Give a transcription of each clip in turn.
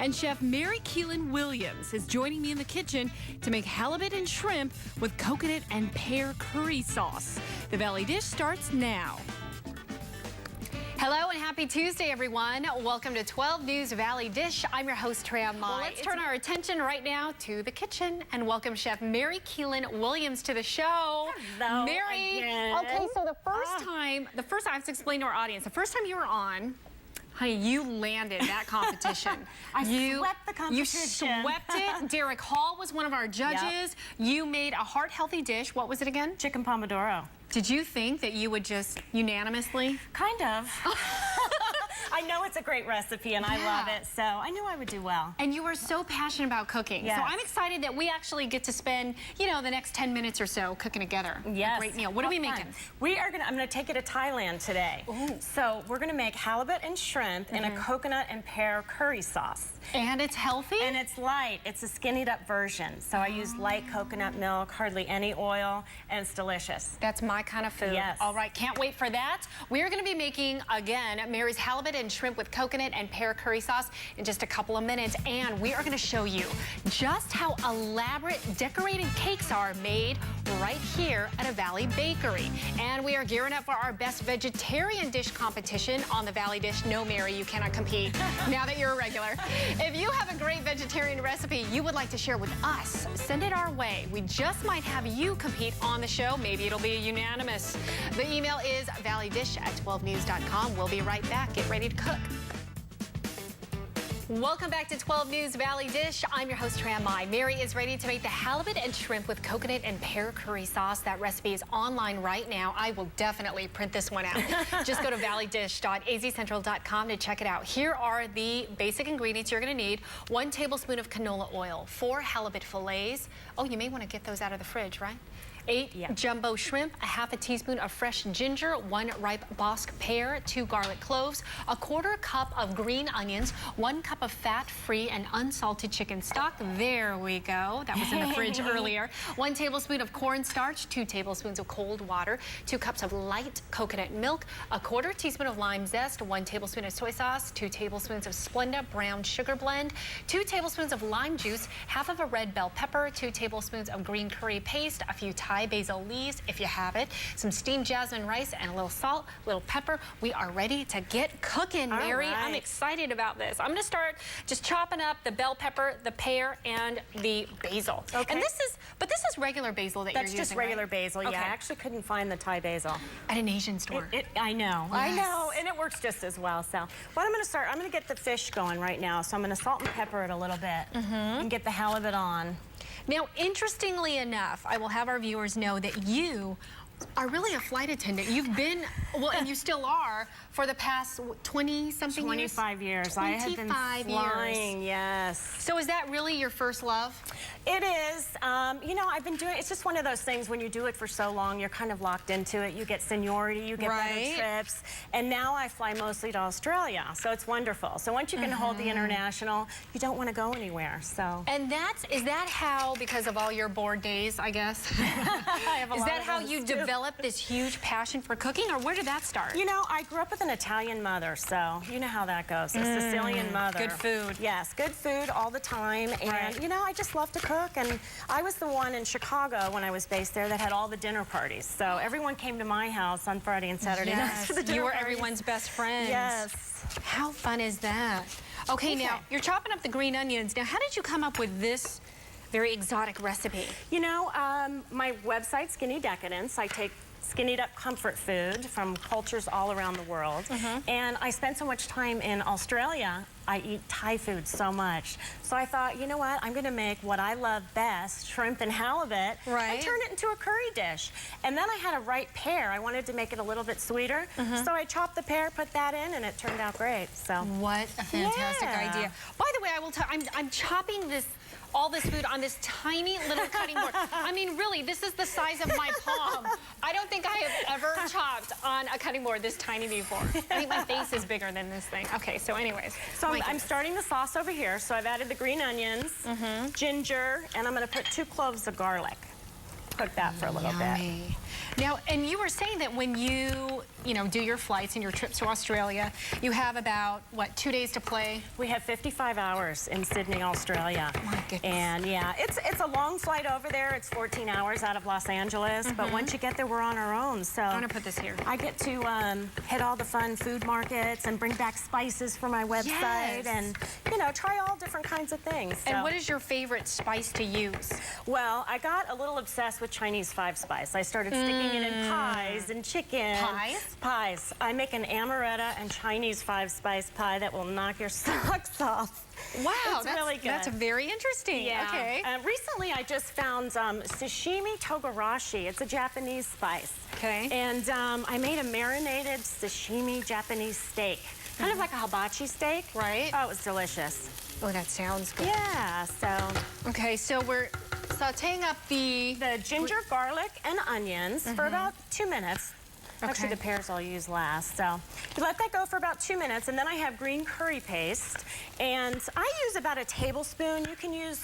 And Chef Mary Keelan-Williams is joining me in the kitchen to make halibut and shrimp with coconut and pear curry sauce. The Valley Dish starts now. Hello and happy Tuesday, everyone. Welcome to 12 News Valley Dish. I'm your host, Tram Mai. Well, let's turn our attention right now to the kitchen and welcome Chef Mary Keelan-Williams to the show. Hello, Mary. again. Okay, so the first time I have to explain to our audience, the first time you were on, honey, you landed that competition. I swept the competition. You swept it. Derek Hall was one of our judges. Yep. You made a heart-healthy dish. What was it again? Chicken pomodoro. Did you think that you would just unanimously? Kind of. I know it's a great recipe and I love it, so I knew I would do well. And you are so passionate about cooking. Yes. So I'm excited that we actually get to spend, you know, the next 10 minutes or so cooking together. Yes. A great meal. What are we making? I'm gonna take it to Thailand today. Ooh. So we're gonna make halibut and shrimp in a coconut and pear curry sauce. And it's healthy? And it's light. It's a skinnied up version. So I use light coconut milk, hardly any oil, and it's delicious. That's my kind of food. Yes. All right, can't wait for that. We're going to be making, again, Mary's halibut and shrimp with coconut and pear curry sauce in just a couple of minutes. And we are going to show you just how elaborate decorated cakes are made right here at a Valley Bakery. And we are gearing up for our best vegetarian dish competition on the Valley Dish. No, Mary, you cannot compete now that you're a regular. If you have a great vegetarian recipe you would like to share with us, send it our way. We just might have you compete on the show. Maybe it'll be unanimous. The email is valleydish@12news.com. We'll be right back. Get ready to cook. Welcome back to 12 News Valley Dish. I'm your host, Tram Mai. Mary is ready to make the halibut and shrimp with coconut and pear curry sauce. That recipe is online right now. I will definitely print this one out. Just go to valleydish.azcentral.com to check it out. Here are the basic ingredients you're going to need. 1 tablespoon of canola oil, 4 halibut fillets. Oh, you may want to get those out of the fridge, right? 8 jumbo shrimp, a half a teaspoon of fresh ginger, 1 ripe Bosque pear, 2 garlic cloves, a 1/4 cup of green onions, 1 cup of fat-free and unsalted chicken stock. There we go. That was in the fridge earlier. 1 tablespoon of cornstarch, 2 tablespoons of cold water, 2 cups of light coconut milk, a 1/4 teaspoon of lime zest, 1 tablespoon of soy sauce, 2 tablespoons of Splenda brown sugar blend, 2 tablespoons of lime juice, half of a red bell pepper, 2 tablespoons of green curry paste, a few Thai basil leaves if you have it, some steamed jasmine rice, and a little salt, little pepper. We are ready to get cooking, Mary. All right. I'm excited about this. I'm going to start just chopping up the bell pepper, the pear, and the basil. Okay. And this is regular basil that That's you're using, just regular right? basil. Okay. Yeah, I actually couldn't find the Thai basil. At an Asian store. I know. Yes. I know, and it works just as well. So what I'm going to start, I'm going to get the fish going right now. So I'm going to salt and pepper it a little bit and get the halibut on. Now, interestingly enough, I will have our viewers know that you are really a flight attendant. You've been, well, and you still are, for the past 20-something years? 25 years. I have been 25 flying, years. Yes. So is that really your first love? It is. You know, I've been doing, it's just one of those things when you do it for so long, you're kind of locked into it. You get seniority, you get better trips. And now I fly mostly to Australia, so it's wonderful. So once you can hold the international, you don't want to go anywhere, so. And is that how, because of all your bored days, I guess? I have a Is lot that of how those you too. developed this huge passion for cooking, or where did that start? You know, I grew up with an Italian mother, so you know how that goes. A Sicilian mother. Good food. Yes, good food all the time. And, you know, I just love to cook. And I was the one in Chicago when I was based there that had all the dinner parties. So everyone came to my house on Friday and Saturday nights for the dinner You were parties. everyone's best friend. Yes. How fun is that? Okay, now, you're chopping up the green onions. Now, how did you come up with this very exotic recipe? You know, my website, Skinny Decadence, I take skinnied up comfort food from cultures all around the world. And I spent so much time in Australia, I eat Thai food so much. So I thought, you know what, I'm gonna make what I love best, shrimp and halibut, and turn it into a curry dish. And then I had a ripe pear. I wanted to make it a little bit sweeter. So I chopped the pear, put that in, and it turned out great. So what a fantastic idea. By the way, I will tell I'm chopping all this food on this tiny little cutting board. I mean, really, this is the size of my palm. I don't think I have ever chopped on a cutting board this tiny before. I think my face is bigger than this thing. Okay, so anyways. So I'm starting the sauce over here. So I've added the green onions, ginger, and I'm going to put 2 cloves of garlic. Cook that for a little bit. Now, and you were saying that when you you know, do your flights and your trips to Australia. You have about, what, 2 days to play? We have 55 hours in Sydney, Australia. My goodness. And yeah, it's a long flight over there. It's 14 hours out of Los Angeles. But once you get there, we're on our own. So I'm gonna put this here. I get to hit all the fun food markets and bring back spices for my website and, you know, try all different kinds of things. So. And what is your favorite spice to use? Well, I got a little obsessed with Chinese 5-spice. I started sticking it in pies and chicken. Pies? Pies. I make an amaretto and Chinese 5-spice pie that will knock your socks off. Wow, it's really good. That's very interesting. Yeah. Okay. Recently, I just found sashimi togarashi. It's a Japanese spice. Okay. And I made a marinated sashimi Japanese steak. Kind of like a hibachi steak. Right. Oh, it was delicious. Oh, that sounds good. Yeah, so. Okay, so we're sauteing up the ginger, garlic, and onions for about 2 minutes. Okay. Actually, the pears I'll use last. So you let that go for about 2 minutes, and then I have green curry paste. And I use about a tablespoon. You can use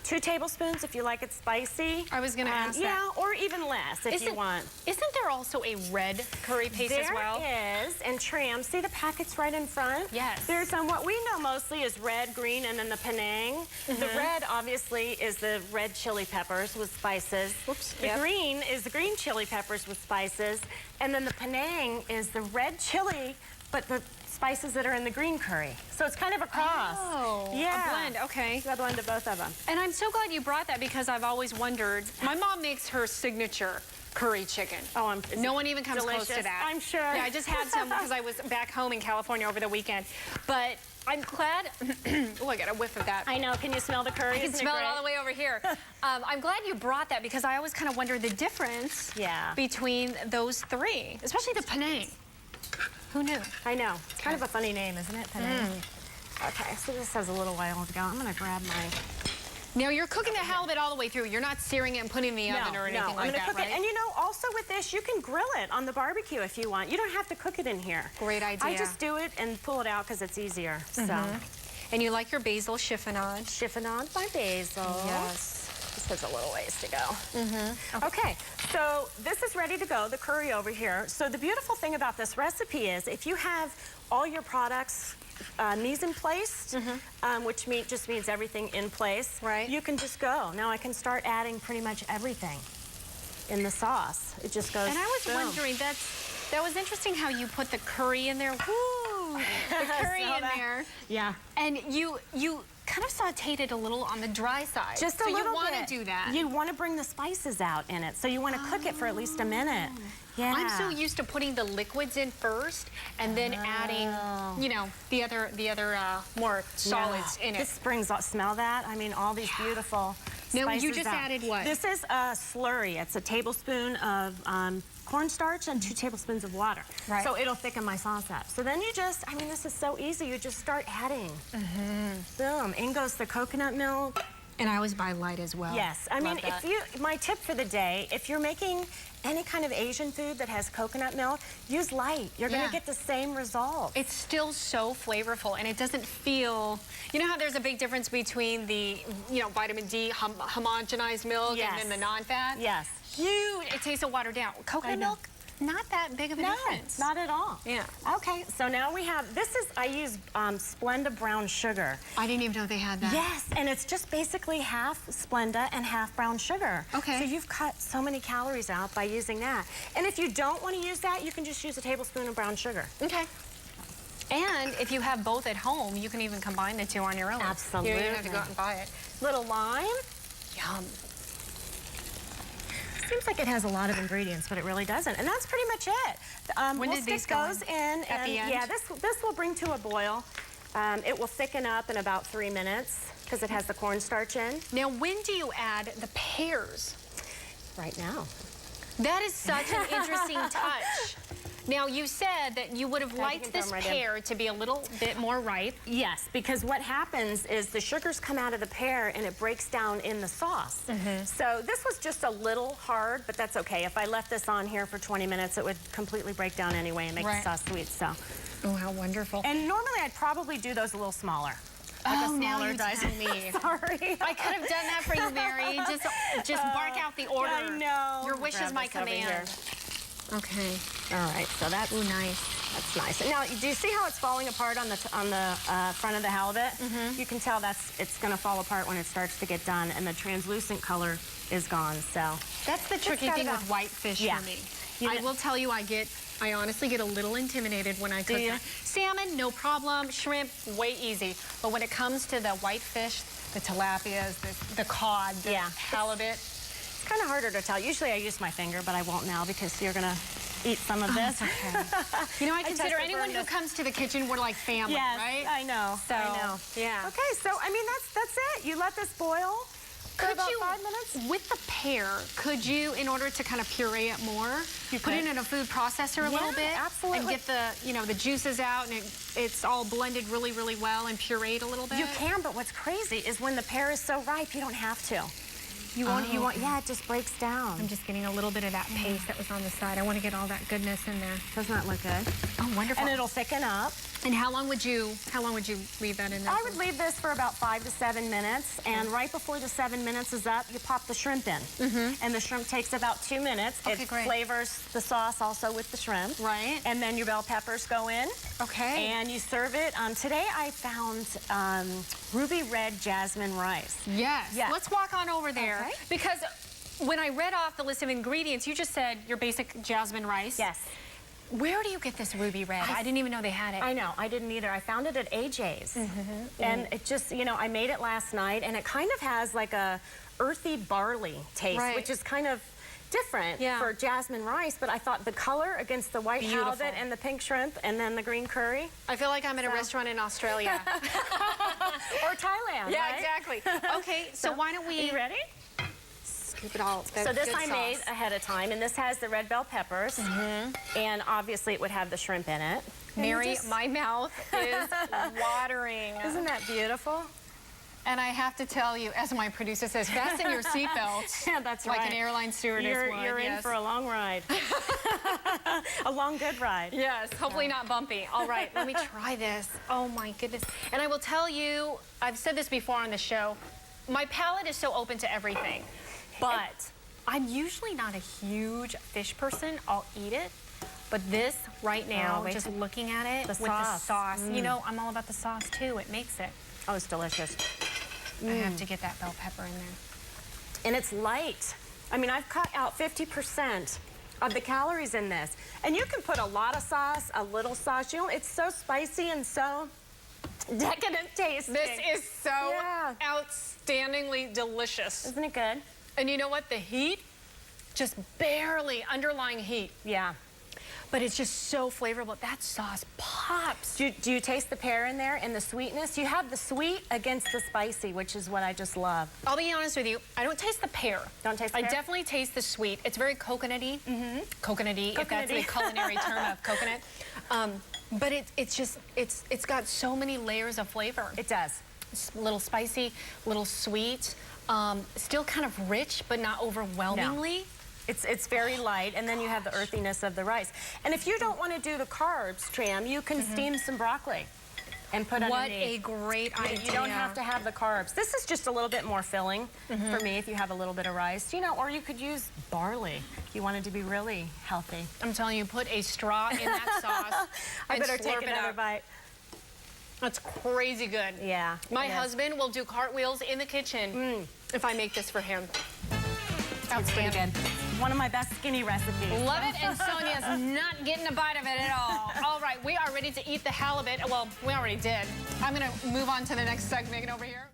2 tablespoons if you like it spicy. I was going to ask that. Yeah, or even less if you want. Isn't there also a red curry paste as well? There is, and Tram, see the packets right in front? Yes. There's what we know mostly is red, green, and then the Penang. The red, obviously, is the red chili peppers with spices. Whoops. The green is the green chili peppers with spices. And then the Penang is the red chili, but the spices that are in the green curry. So it's kind of a cross. Oh, yeah. a blend, okay. So I blend of both of them. And I'm so glad you brought that because I've always wondered. My mom makes her signature curry chicken. Oh, no one even comes close to that. I'm sure. Yeah, I just had some because I was back home in California over the weekend. But I'm glad. Oh, I got a whiff of that. I know. Can you smell the curry? I can smell it all the way over here. I'm glad you brought that because I always kind of wondered the difference between those three, especially the Penang. Who knew? I know. It's kind of a funny name, isn't it, Penang? Okay, so this has a little while to go. I'm going to grab my... Now, you're cooking the halibut all the way through. You're not searing it and putting it in the oven or anything like that, cook right? it. And you know, also with this, you can grill it on the barbecue if you want. You don't have to cook it in here. Great idea. I just do it and pull it out because it's easier. So. And you like your basil chiffonade? Chiffonade by basil. Yes. This has a little ways to go. Okay, so this is ready to go, the curry over here. So the beautiful thing about this recipe is if you have all your products mise en place, which just means everything in place, you can just go. Now I can start adding pretty much everything in the sauce. It just goes. And I was wondering, that was interesting how you put the curry in there. Woo! The curry in there. Yeah. And you kind of sauteed it a little on the dry side. Just a little bit. So you want to do that. You want to bring the spices out in it, so you want to cook it for at least a minute. Yeah. I'm so used to putting the liquids in first and then adding, you know, the other more solids in it. This brings out, smell that? I mean, all these beautiful spices. Now, you just added what? This is a slurry. It's a tablespoon of cornstarch and 2 tablespoons of water. Right. So it'll thicken my sauce up. So then you just, I mean, this is so easy. You just start adding. Boom. In goes the coconut milk. And I always buy light as well. Yes. I mean, my tip for the day, if you're making any kind of Asian food that has coconut milk, use light. You're going to get the same result. It's still so flavorful, and it doesn't feel... You know how there's a big difference between the, you know, vitamin D homogenized milk and then the non-fat? Yes. Huge. It tastes so watered down. Coconut milk, not that big of a difference. Not at all. Yeah. Okay, so now we have, I use Splenda brown sugar. I didn't even know they had that. Yes, and it's just basically half Splenda and half brown sugar. Okay. So you've cut so many calories out by using that. And if you don't want to use that, you can just use a tablespoon of brown sugar. Okay. And if you have both at home, you can even combine the two on your own. Absolutely. You don't have to go out and buy it. Little lime. Yum. Seems like it has a lot of ingredients, but it really doesn't. And that's pretty much it. When did these go in? At the end? Yeah, this will bring to a boil. It will thicken up in about 3 minutes because it has the cornstarch in. Now, when do you add the pears? Right now. That is such an interesting touch. Now, you said that you would have liked this pear to be a little bit more ripe. Yes, because what happens is the sugars come out of the pear and it breaks down in the sauce. So this was just a little hard, but that's okay. If I left this on here for 20 minutes, it would completely break down anyway and make the sauce sweet. So. Oh, how wonderful. And normally I'd probably do those a little smaller. Like a smaller now you tell me. Sorry. I could have done that for you, Mary. Just bark out the order. I know. Your wish is my command. Okay. All right, so that's nice. That's nice. And now, do you see how it's falling apart on the front of the halibut? You can tell it's going to fall apart when it starts to get done, and the translucent color is gone. So that's the tricky thing with white fish for me. I will tell you, I honestly get a little intimidated when I cook that. Salmon, no problem. Shrimp, way easy. But when it comes to the white fish, the tilapias, the cod, the halibut, it's kind of harder to tell. Usually I use my finger, but I won't now because you're going to eat some of this. Okay. You know, I consider anyone who comes to the kitchen, we're like family, right? I know. So, I know. Yeah. Okay, so I mean that's it. You let this boil for about 5 minutes. With the pear, could you, in order to kind of puree it more, put it in a food processor a little bit? Absolutely. And get the juices out, and it's all blended really, really well and pureed a little bit? You can, but what's crazy is when the pear is so ripe, you don't have to. You won't, yeah, it just breaks down. I'm just getting a little bit of that paste that was on the side. I want to get all that goodness in there. Doesn't that look good? Oh, wonderful. And it'll thicken up. And how long would you leave that in there? I would leave this for about 5 to 7 minutes, and right before the 7 minutes is up, you pop the shrimp in. And the shrimp takes about 2 minutes. Okay, it great. Flavors the sauce also with the shrimp. Right. And then your bell peppers go in. Okay. And you serve it. Today I found ruby red jasmine rice. Yes. Let's walk on over there. Okay. Because when I read off the list of ingredients, you just said your basic jasmine rice. Yes. Where do you get this ruby red? I didn't even know they had it. I know, I didn't either. I found it at AJ's. And it just, I made it last night, and it kind of has like a earthy barley taste, which is kind of different for jasmine rice, but I thought the color against the white halibut and the pink shrimp and then the green curry. I feel like I'm at a restaurant in Australia. Or Thailand, Yeah, exactly. Okay, so why don't we... Are you ready? Scoop it all. So this I made ahead of time, and this has the red bell peppers, and obviously it would have the shrimp in it. Mary, my mouth is watering. Isn't that beautiful? And I have to tell you, as my producer says, fasten your seatbelts. Yeah, that's like an airline stewardess would. You're in for a long ride. A long, good ride. Yes, hopefully not bumpy. All right, let me try this. Oh, my goodness. And I will tell you, I've said this before on the show, my palate is so open to everything. But I'm usually not a huge fish person. I'll eat it. But this right now, just looking at it with the sauce, you know, I'm all about the sauce too. It makes it. Oh, it's delicious. I have to get that bell pepper in there. And it's light. I mean, I've cut out 50% of the calories in this. And you can put a lot of sauce, a little sauce. You know, it's so spicy and so decadent tasting. This is so outstandingly delicious. Isn't it good? And you know what? The heat, just barely underlying heat. Yeah. But it's just so flavorful. That sauce pops. Do you taste the pear in there and the sweetness? You have the sweet against the spicy, which is what I just love. I'll be honest with you. I don't taste the pear. Don't taste the pear? I definitely taste the sweet. It's very coconutty. Coconutty, if that's a culinary term of coconut. But it's got so many layers of flavor. It does. It's a little spicy, a little sweet, still kind of rich, but not overwhelmingly. No. It's very light, and then you have the earthiness of the rice. And if you don't want to do the carbs, Tram, you can steam some broccoli and put underneath. What a great idea. You don't have to have the carbs. This is just a little bit more filling for me if you have a little bit of rice. You know, or you could use barley if you wanted to be really healthy. I'm telling you, put a straw in that sauce. I better take another bite. That's crazy good. Yeah. My husband will do cartwheels in the kitchen if I make this for him. Outstanding. One of my best skinny recipes. Love it, and Sonia's not getting a bite of it at all. All right, we are ready to eat the halibut. Well, we already did. I'm going to move on to the next segment over here.